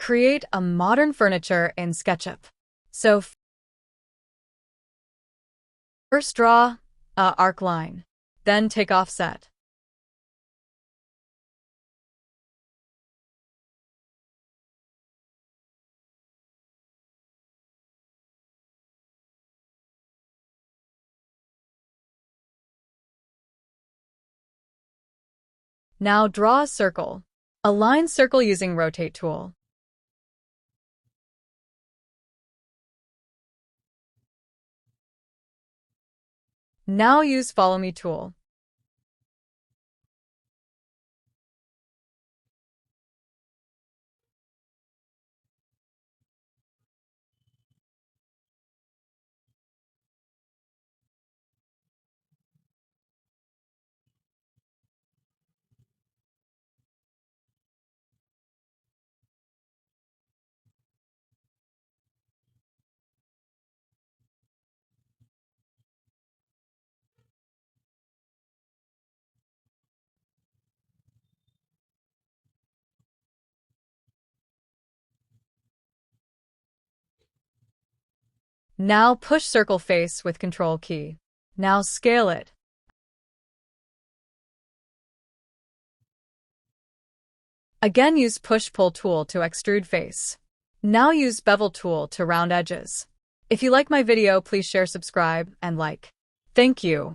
Create a modern furniture in Sketchup. So first draw a arc line, then take offset. Now draw a circle. Align circle using rotate tool. Now use follow me tool. Now push circle face with Control key. Now scale it. Again use push-pull tool to extrude face. Now use bevel tool to round edges. If you like my video, please share, subscribe, and like. Thank you.